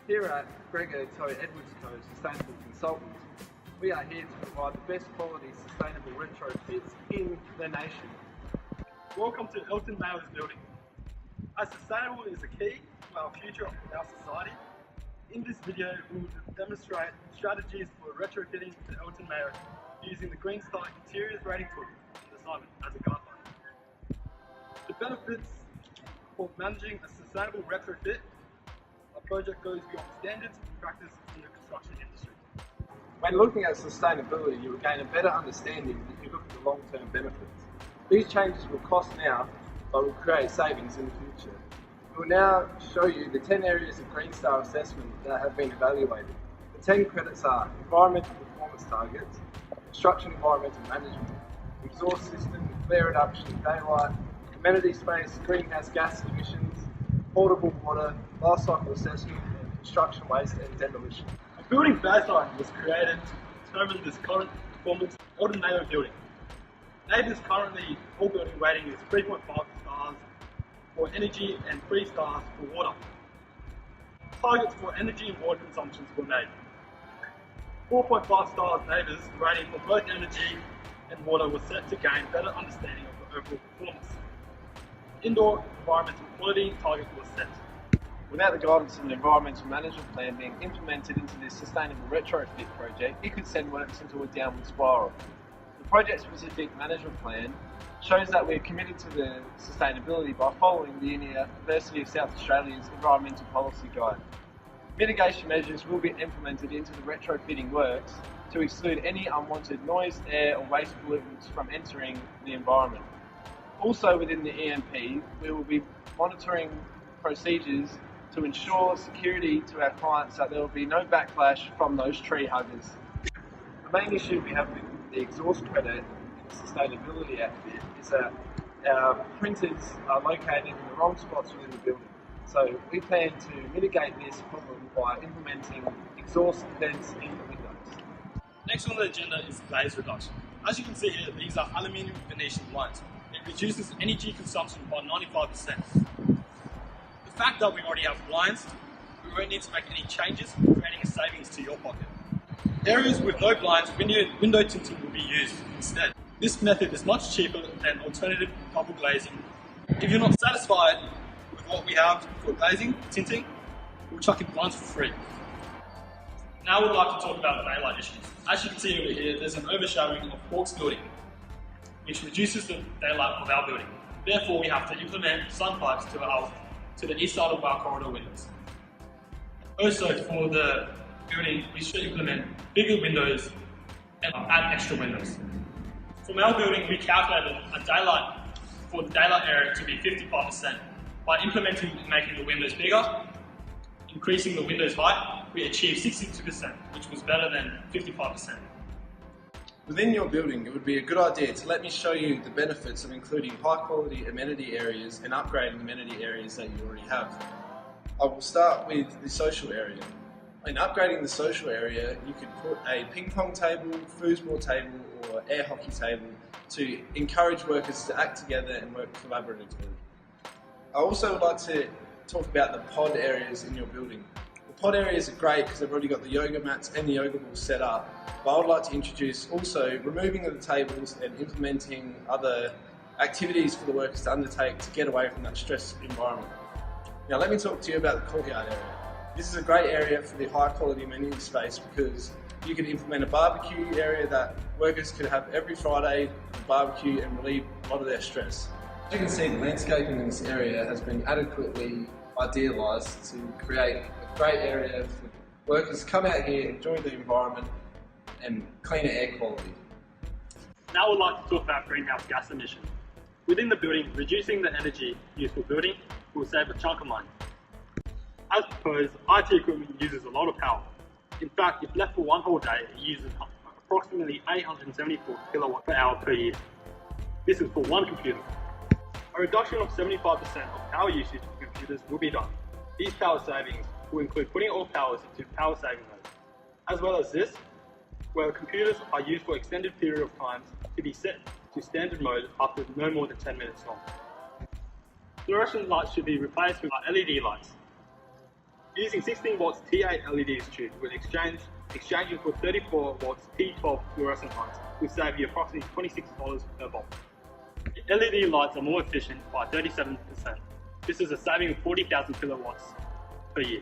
Here at Gregor Toy Edwards Co. Sustainable Consultants, we are here to provide the best quality sustainable retrofits in the nation. Welcome to Elton Mayo's building. As sustainable is the key to our future of our society, in this video we will demonstrate strategies for retrofitting the Elton Mayo using the Green Star Interiors Rating Tool and assignment as a guideline. The benefits for managing a sustainable retrofit. Our project goes beyond standards and practice in the construction industry. When looking at sustainability, you will gain a better understanding if you look at the long-term benefits. These changes will cost now, but will create savings in the future. We will now show you the 10 areas of Green Star assessment that have been evaluated. The 10 credits are environmental performance targets, construction environmental management, exhaust system, flare reduction, daylight, amenity space, greenhouse gas emissions, portable water, life cycle assessment, and construction waste and demolition. A building baseline was created to determine this current performance of the Elton Mayo building. NABER's currently all building rating is 3.5 stars for energy and 3 stars for water. Targets for energy and water consumptions were made. 4.5 stars NABER's rating for both energy and water was set to gain better understanding of the overall performance. Indoor environmental quality target was set. Without the guidance of an environmental management plan being implemented into this sustainable retrofit project, it could send works into a downward spiral. The project-specific management plan shows that we're committed to the sustainability by following the University of South Australia's Environmental Policy Guide. Mitigation measures will be implemented into the retrofitting works to exclude any unwanted noise, air or waste pollutants from entering the environment. Also within the EMP, we will be monitoring procedures to ensure security to our clients so there will be no backlash from those tree huggers. The main issue we have with the exhaust credit and sustainability outfit is that our printers are located in the wrong spots within the building. So we plan to mitigate this problem by implementing exhaust vents in the windows. Next on the agenda is glaze reduction. As you can see here, these are aluminium Venetian blinds. It reduces energy consumption by 95%. The fact that we already have blinds, we won't need to make any changes, creating a savings to your pocket. Areas with no blinds, window tinting will be used instead. This method is much cheaper than alternative double glazing. If you're not satisfied with what we have for glazing, tinting, we'll chuck in blinds for free. Now we'd like to talk about daylight issues. As you can see over here, there's an overshadowing of Hawke's building, which reduces the daylight of our building. Therefore, we have to implement sun pipes to the east side of our corridor windows. Also, for the building, we should implement bigger windows and add extra windows. From our building, we calculated a daylight for the daylight area to be 55%. By implementing and making the windows bigger, increasing the windows height, we achieved 62%, which was better than 55%. Within your building, it would be a good idea to let me show you the benefits of including high quality amenity areas and upgrading amenity areas that you already have. I will start with the social area. In upgrading the social area, you could put a ping pong table, foosball table or air hockey table to encourage workers to act together and work collaboratively. I also would like to talk about the pod areas in your building. The pod areas are great because they've already got the yoga mats and the yoga balls set up, but I would like to introduce also removing of the tables and implementing other activities for the workers to undertake to get away from that stressed environment. Now let me talk to you about the courtyard area. This is a great area for the high quality amenity space because you can implement a barbecue area that workers can have every Friday, barbecue and relieve a lot of their stress. As you can see, the landscaping in this area has been adequately idealised to create a great area for workers to come out here, enjoy the environment and cleaner air quality. Now we'd like to talk about greenhouse gas emissions. Within the building, reducing the energy used for building will save a chunk of money. As proposed, IT equipment uses a lot of power. In fact, if left for one whole day, it uses approximately 874 kilowatt per hour per year. This is for one computer. A reduction of 75% of power usage for computers will be done. These power savings will include putting all powers into power saving mode. As well as this, where computers are used for extended period of time to be set to standard mode after no more than 10 minutes long. Fluorescent lights should be replaced with LED lights. Using 16 watts T8 LED tube with exchanging for 34 watts T12 fluorescent lights will save you approximately $26 per bulb. The LED lights are more efficient by 37%. This is a saving of 40,000 kilowatts per year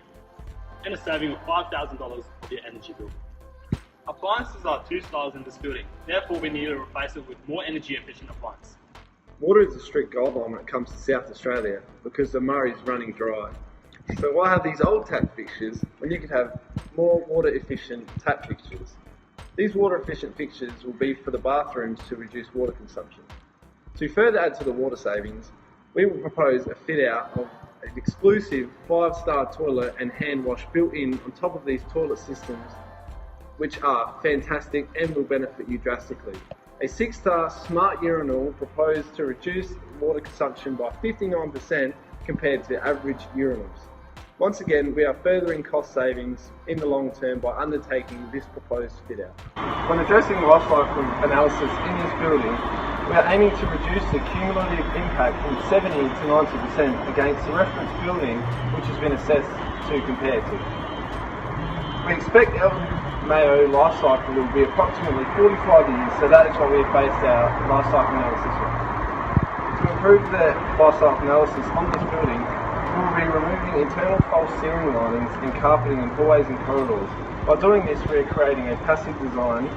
and a saving of $5,000 of your energy bill. Appliances are two styles in this building, therefore we need to replace it with more energy efficient appliances. Water is a strict guideline when it comes to South Australia because the Murray is running dry. So why have these old tap fixtures when you could have more water efficient tap fixtures? These water efficient fixtures will be for the bathrooms to reduce water consumption. To further add to the water savings, we will propose a fit out of an exclusive 5-star toilet and hand wash built in on top of these toilet systems, which are fantastic and will benefit you drastically. A 6-star smart urinal proposed to reduce water consumption by 59% compared to average urinals. Once again, we are furthering cost savings in the long term by undertaking this proposed fit out. When addressing life cycle analysis in this building, we are aiming to reduce the cumulative impact from 70 to 90% against the reference building which has been assessed to compare to. We expect Elton Mayo life cycle will be approximately 45 years, so that is what we have based our life cycle analysis on. To improve the life cycle analysis on this building, we will be removing internal false ceiling linings and carpeting in hallways and corridors. By doing this, we are creating a passive design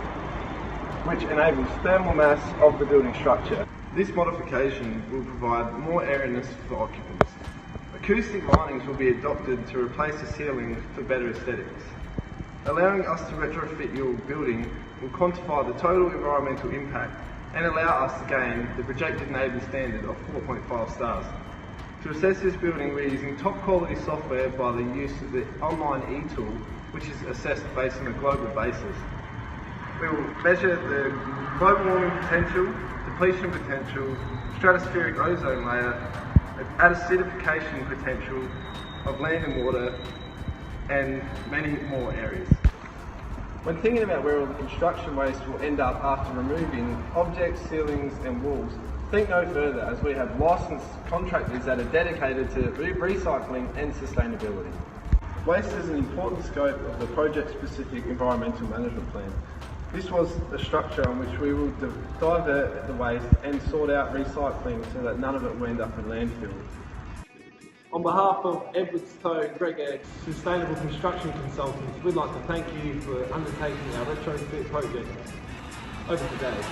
which enables thermal mass of the building structure. This modification will provide more airiness for occupants. Acoustic linings will be adopted to replace the ceilings for better aesthetics. Allowing us to retrofit your building will quantify the total environmental impact and allow us to gain the projected NABERS standard of 4.5 stars. To assess this building, we're using top quality software by the use of the online e-tool, which is assessed based on a global basis. We will measure the global warming potential, depletion potential, stratospheric ozone layer, acidification potential of land and water, and many more areas. When thinking about where all the construction waste will end up after removing objects, ceilings and walls, think no further, as we have licensed contractors that are dedicated to recycling and sustainability. Waste is an important scope of the project-specific environmental management plan. This was a structure on which we will divert the waste and sort out recycling so that none of it will end up in landfill. On behalf of Edwards Toe Gregor Sustainable Construction Consultants, we'd like to thank you for undertaking our retrofit project. Over to Dave.